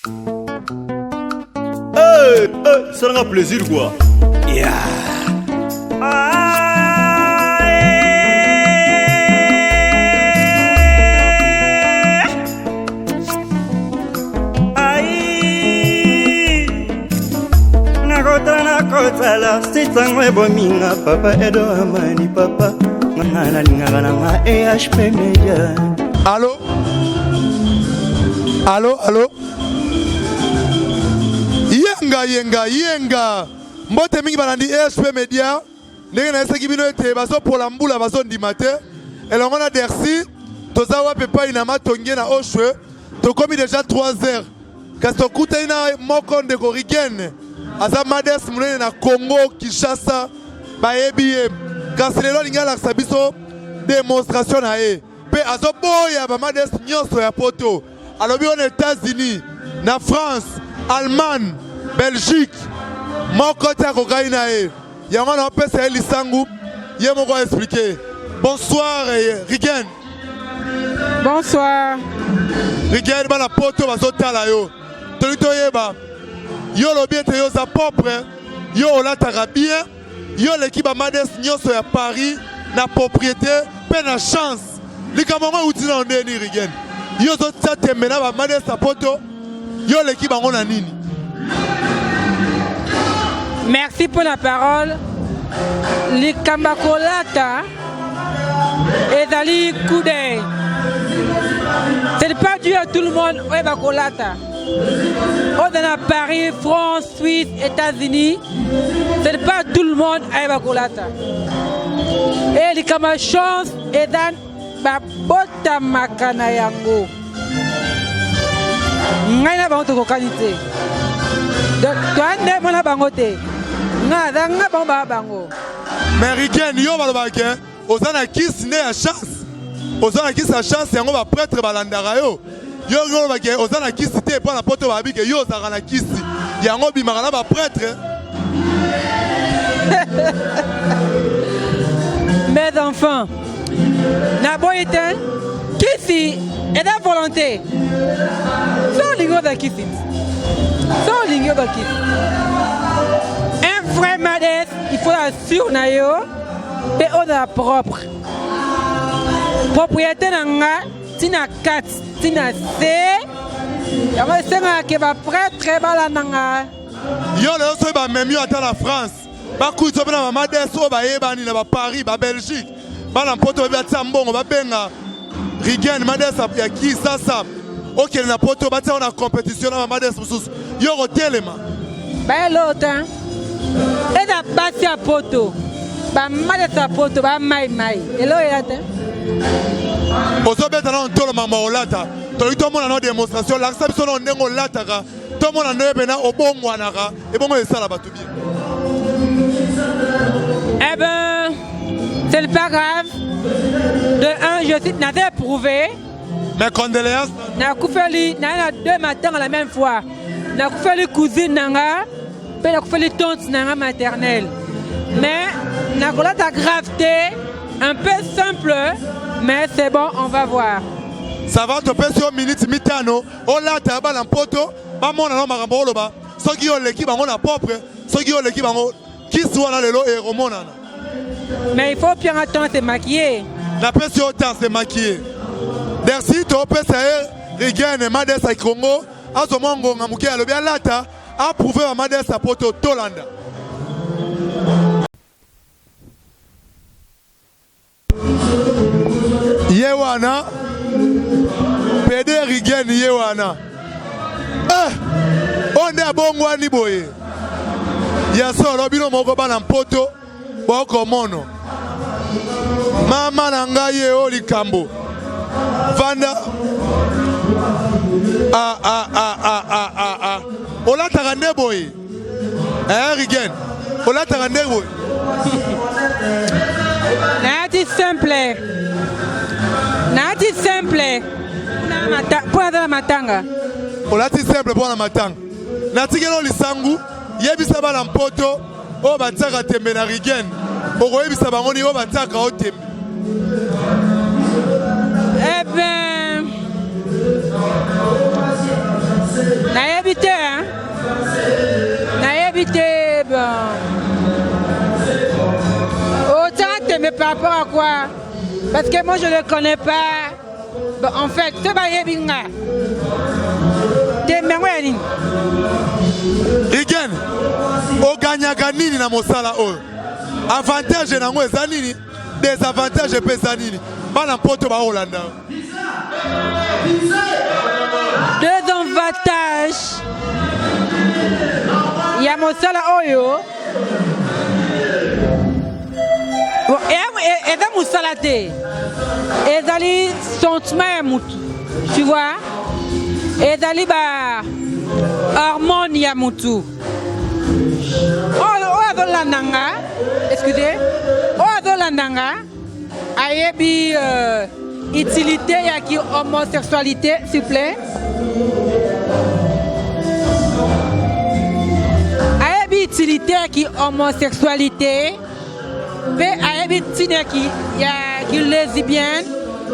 Ça rend plaisir quoi. Yeah. Nakotala sitangwe bominga papa edo amani papa ngana lingana na EHP Media. Allô? Allô, allô? Yenga. Mbote mingi banandi EHP Media. Ndenge na ese kibino ete baso pola mbula baso ndimate. Elongo na Dersi, tozawa pepa inama tongie na Oshwe. Tokomi déjà 3 heures. Kasto kuta ina moko ndeko Rigen. Aza Mades munene na Congo, Kinshasa, baebi. Kasi lelo lingala sabiso démonstration na e. Pe azo boya ba Mades nyonso ya poto. Alobi on États-Unis, na France, Allemagne, Belgique. Moko ta kokaina e. Yango na pesa lisangu. Ye moko expliquer. Bonsoir Rigen. Bonsoir. Rigen bana poto bazo tala yo. Tolito yeba. Yo lobi ete yo za propre. Yo olataka bien. Yo l'équipe à Mades nyonso ya Paris na propriété pe na chance. Likamanga utina ondeni Rigen. Yo zo tsatembe na ba Mades sa poto. Yo l'équipe bango na nini? Merci pour la parole. Les Kambakolata et Dali Koudé. Ce n'est pas dû à tout le monde. Ouais, Bakolata. On est à Paris, France, Suisse, États-Unis. Ce n'est pas tout le monde à Bakolata. Et les Kama chance et dans Babota Makana Yango. Ngaina bango ko qualité. Toi ne mona bangote. Nga bomba bango. Mais Rigen yo balobake ozana kiss ne ya chance. Ozana kiss a chance yango ba prêtre balandara yo. Yo balobake ozana kiss te pour la poto ba bike yo zaka na kiss. Yango bimaka na ba prêtre. Mes enfants, na boyete kisi et la volonté. Sans lingo da kisi. Sans lingo da kisi. Un vrai Mades, il faut la surnayo et on a propre. Propriété nanga, tina 4, tina C. Yama senga ke ba prêtre bala nanga. Yo le so ba même yo ata la France. Ba kuzo na Mades o ba yebani na ba Paris, ba Belgique. Ba na poto ba tsambongo ba benga. Rigen Mades ya ki sasa. OK na poto ba tsa na compétition na Mades mususu. Yo rotelema. Ba l'autre. Et la bâti à poto. Ba Mades à poto ba mai. Et là il attend. Ozo beta na ntolo mama olata. To ito mona na démonstration la sabiso na ndengo lataka. To mona nebe na obongwanaka et bongo esala batu bien. Eh ben, c'est pas grave. De un, je suis n'a prouvé. Mes condoléances. N'a coupé n'a 2 matins à la même fois. N'a coupé cousine nanga, puis n'a coupé tante nanga maternelle. Mais n'a pas ta graveté, un peu simple, mais c'est bon, on va voir. Ça va te passer une minute mitano. On l'a tabal en poto. Ba mona no makambo loba. Soki yo l'équipe bango na propre. Soki yo l'équipe bango qui soit na lelo et romona. Mais il faut bien attendre se maquiller. La pression temps se maquiller. Merci to pesa Rigen Mades à Congo. Azo mongo ngamuke alobi alata approuvé à Mades à poto Tolanda. Yewana PD Rigen Yewana. On est bongo ani boye. Ya solo bino moko bana mpoto boko mono. Mama nanga ye oli kambo. Vanda. Ola takande boye. Rigen. Ola takande boye. Nati simple. Pour la matanga. Ola ti simple pour la matanga. Nati kelo lisangu. Yebisa bana mpoto. O bataka tembe na Rigen. Oko yebisa bango ni o bataka o tembe. Eh ben, Naïbité, hein? Naïbité, bon. Autant mais par rapport à quoi? Parce que moi je ne le connais pas. Bon, en fait, c'est pas Yébinga. T'es Merweni. Igen, o gagnaka nini na mosala oyo? Avantage nango eza nini? Désavantage pe eza nini? Bana poto ba Holanda. Deux avantages. Il y a mosala oyo. Bon, et dans mosala te. Ezali sentiment ya mutu. Tu vois? Ezali ba hormone ya mutu. Oh adolandanga. Excusez. Oh adolandanga. Ayebi utilité ya ki homosexualité, s'il vous plaît. Ayebi utilité ya ki homosexualité. Pe ayebi tine ki ya ki lesbienne.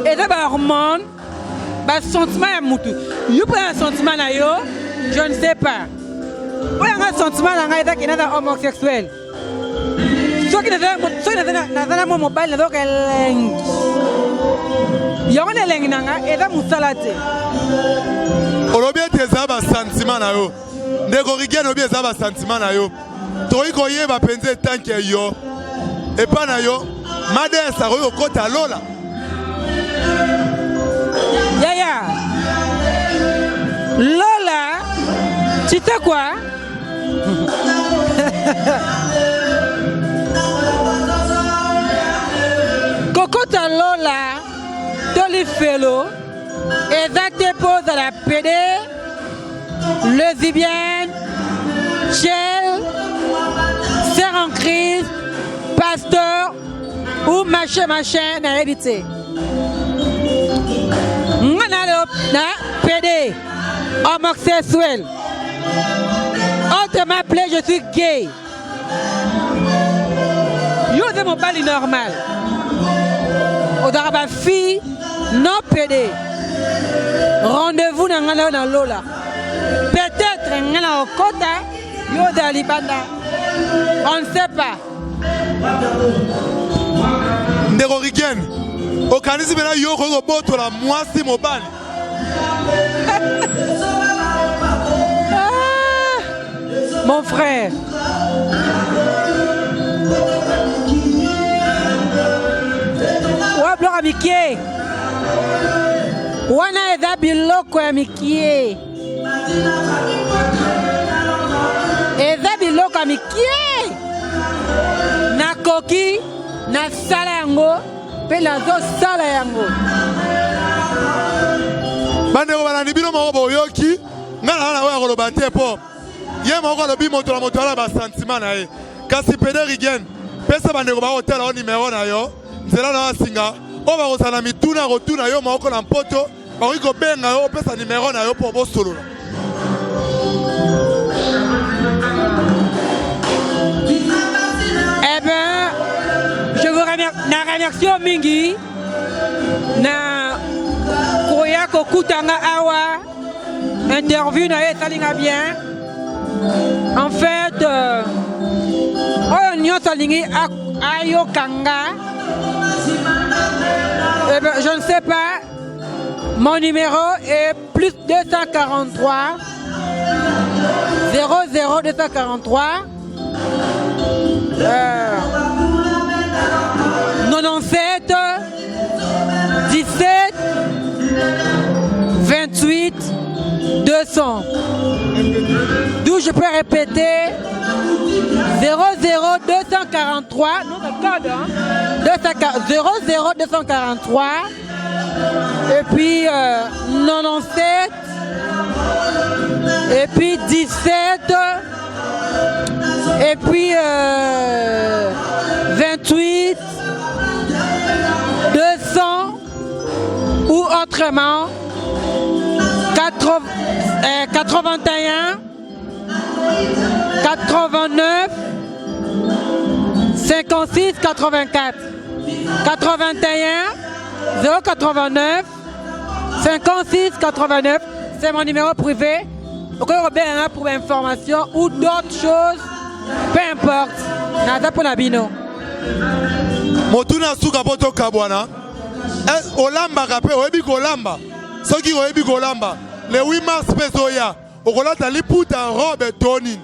Et ça ba hormone. Ba sentiment ya mutu. You prend un sentiment na yo, je ne sais pas. Ou un sentiment na nga qui est homosexuel. Ceux qui n'ont pas mobile, donc elle y a un élément et là musalate. Olobi ete eza ba sentiment na yo. Ndeko Rigen obi eza ba sentiment na yo. Toyi koyeba penze tanke yo. Et pas na yo. Made sa royo kota lola. Yaya. Lola, tu sais quoi? Kokota Lola, Tolifelo, Eza dépose à la PD, lesbienne, Shell, sœur en crise, pasteur ou machin n'a évité. Na PD, homosexuel. On m'appelait, je suis gay. Yo c'est mon bali normal. Odaraba fille, non PD. Rendez-vous dans Lola. Peut-être dans Kota, yo dalibanda. On ne sait pas. Ndeko Rigen, okanisi bena yo ko boto la mwasi mobali. Mon frère. Wa blora mikie. Wana eza biloko ya mikie. Eza biloko ya mikie. Na koki, na sala yango, pe nazo sala yango. Bandeko balandi bino moko boyoki, ngana na oya koloba te po. Ye moko lobi moto la moto la ba sentiment na ye. Kasi PD Rigen, pesa bandeko ba hotel o numéro na yo, nzela na singa, o ba kosala mituna rotuna yo moko na mpoto, ba ko benga yo pesa numéro na yo po bo solola. Eh ben, je vous remercie mingi na koya kokutanga awa interview na ye talinga bien. En fait, nyonso alingi ayokanga. Eh ben, je ne sais pas. Mon numéro est plus 243 00243 97 17 28 200. D'où je peux répéter 00243, non, c'est code, hein? 00243 et puis 97 et puis 17 et puis 28 200 ou autrement 81 89 56 84 81 089 56 89, c'est mon numéro privé. pour information ou d'autres choses, peu importe. Nada pour la bino. Motuna suka poto kabwana. Olamba kape oyebi kolamba. Soki oyebi kolamba. Le 8 mars pesoya. Okolata liputa robe tonin.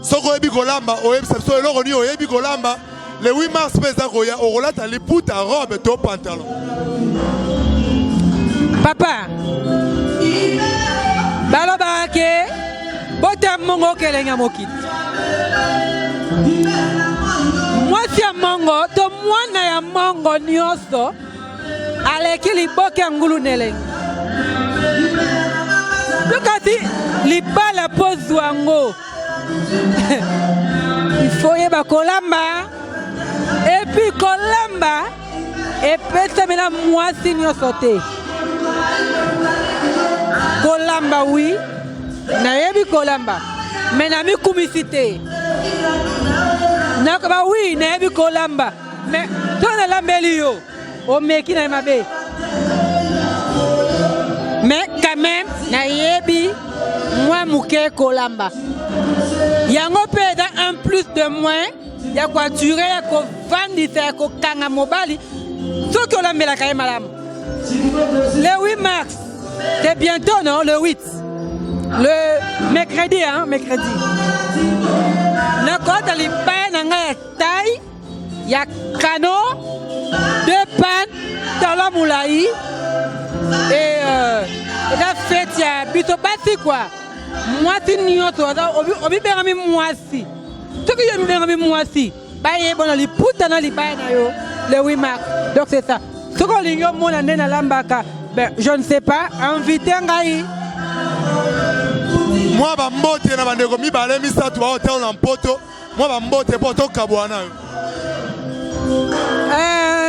Soko oyebi kolamba oyebi sepso eloko ni oyebi kolamba. Le 8 mars pesoya okolata liputa robe to pantalon. Papa. Balo barake. Bota mongo kelenga mokit. Moi si ya mongo to mwana ya mongo nyoso aleki liboke ngulu neleng. Tukati libala pozwango. Il faut yeba kolamba. Et puis kolamba et pesa mena mwasi nyoso te. Kolamba oui. Na yebi kolamba. Mais na mi kumisite. Nakaba oui, na yebi kolamba. Mais ton la melio. O meki na mabe. Mais quand même, na yebi moi mouke kolamba. Yango pe da un plus de moins. Ya kwa ture ya ko vandita ya ko kanga mobali. So que la mela kaye malam. Le 8 mars. C'est bientôt non, le 8. Le mercredi, hein, mercredi. Nakot ali baye nanga ya taille, ya kano, 2 pannes, tala moulaï et la fête ya bito basi quoi. Moi si nyoto, obi berami mwasi. Ce que je berami mwasi, baye bon ali puta na li baye na yo le 8 mars. Donc c'est ça. Ce qu'on l'igno mona nena lambaka, ben je ne sais pas, invité ngai. Moi ba mbote na bandeko mibale misatu ba hotel na mpoto. Moi ba mbote poto kabwana yo.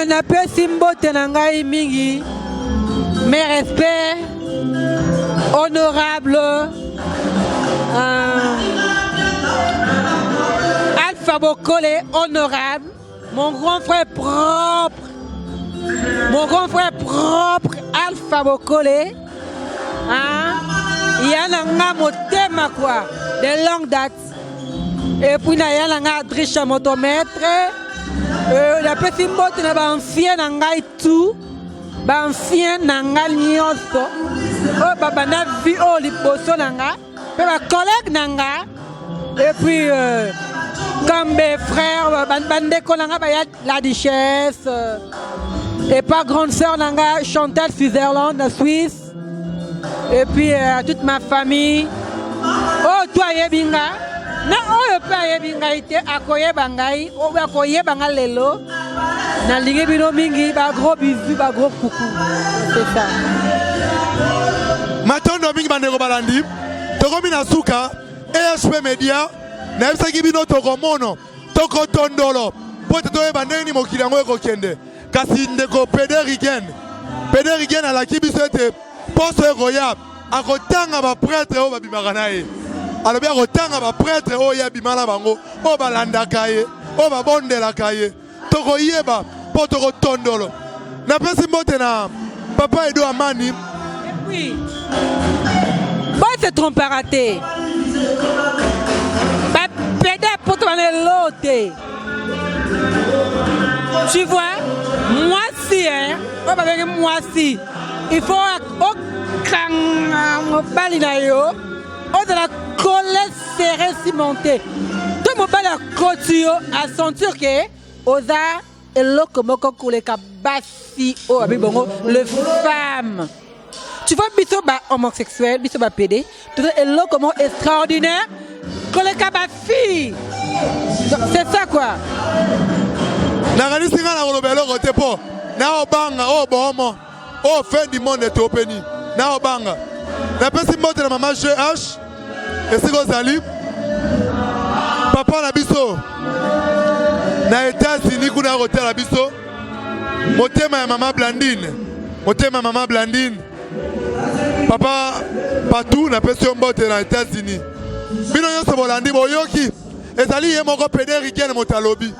Na pesi mbote na ngai mingi. Mes respects honorables. Alpha Bokole honorable. Mon grand frère propre. Mon grand frère propre Alpha Bokole. Hein? Il y a un motema quoi, de longue date. Et puis il y a un adricha motomètre. La petite moto n'a pas un fien n'angai tout, un fien n'angal nyoso. Oh baba na vu oh les bosso n'anga, puis ma collègue n'anga. Et puis comme mes frères, bande kolanga bayat la duchesse. Et pas grande sœur n'anga Chantal Switzerland, la Suisse. Et puis à toute ma famille. Oh toi yebinga. Na oyo pa yebinga ite akoye bangai. O akoye banga lelo. Na lingi bino mingi ba gros bisous ba gros coucou. C'est ça. Matondo mingi bandeko balandi. Tokomi na suka ESP Media. Na ebisaki bino tokomono. Toko tondolo. Po toye bandeni mokili yango ekokende. Kasi ndeko Pederigen alaki biso ete poste royal akotanga ba prêtre o babimaka na ye. Alobi akotanga ba prêtre o ya bimala bango o balandaka ye o babondelaka ye. Tokoyeba po tokotondolo. Na pesi mbote na papa Edo Amani. Et puis bon se tromper raté. Ba pédé pour te mener l'autre. Tu vois, moi si hein, moi si il faut au balinayo, on de la colère serrée cimentée. Tout mon bal à côté à sentir que osa et l'okomoko koule kabasi oh abibongo le femme. Tu vois biso ba homosexuel, biso ba pédé, tout est l'okomo extraordinaire koule kabasi. C'est ça quoi. Nagani singa na kolobelo kote po. Na obanga o bomo. O fin du monde est openi. Na obanga. Na pesi mbote na mama GH. Esiko zali. Papa na biso. Na États-Unis kuna hotel na biso. Motema ya mama Blandine. Motema ya mama Blandine. Papa partout na pesi mbote na États-Unis. Bino nyonso bolandi boyoki. Ezali ye moko Pederigen motalobi.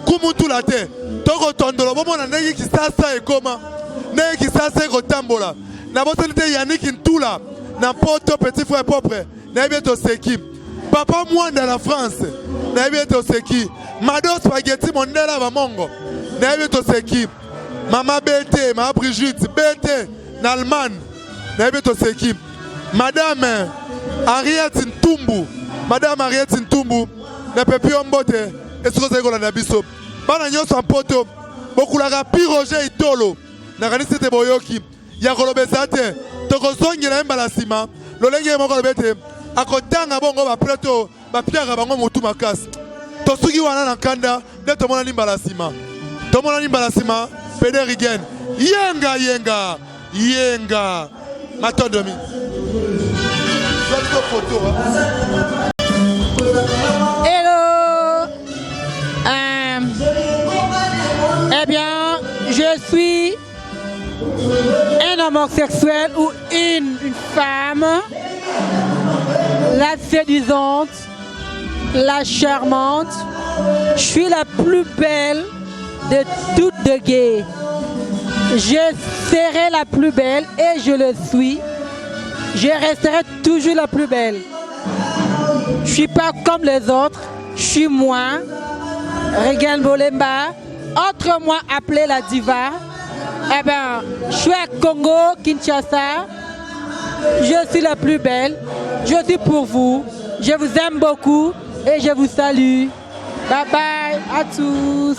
Kumutu la te. Toko tondolo bomona ndenge kisasa ekoma. Ndenge kisasa ekotambola. Na botelite Yannick Ntula na poto petit frère propre. nayebi ete oseki. Papa Mwanda na France, nayebi ete oseki. Mado Spaghetti Mondela Bamongo, nayebi ete oseki. Mama BT, Mama Brigitte, BT na Allemagne, nayebi ete oseki. Madame Henriette Ntumbu, Madame Henriette Ntumbu, na pepi ombote, esiko zeko na biso. Bana nyonso ampoto, bokulaka pi Roger Itolo, na kanisi te boyoki, ya kolobeza te, tokozongi na mbala sima, lolenge moko lobete, akotanga bongo ba preto, ba piaka bango mutu makasi. Tosuki wana na kanda, ne tomona limbala sima. Tomona limbala sima, pede rigen. Yenga, yenga, yenga. Matondomi. Hello. Eh bien, je suis un homosexuel ou une femme, la séduisante, la charmante. Je suis la plus belle de toutes de gays. Je serai la plus belle et je le suis. Je resterai toujours la plus belle. Je suis pas comme les autres. Je suis moi, Regan Bolemba, autrement appelée la diva. Eh bien, je suis à Congo, Kinshasa. Je suis la plus belle. Je suis pour vous. Je vous aime beaucoup et je vous salue. Bye bye à tous.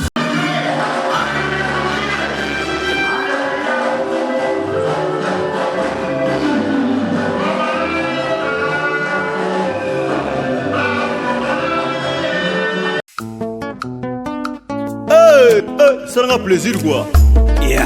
Ça sera un plaisir quoi. Yeah.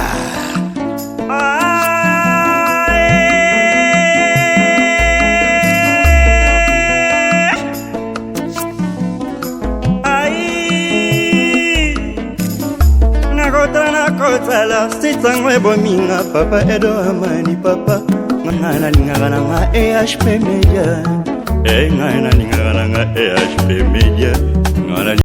Nakotala sitangwe bominga papa Edo Amani papa ngana lingana nga EHP Media ngana lingana nga EHP Media ngana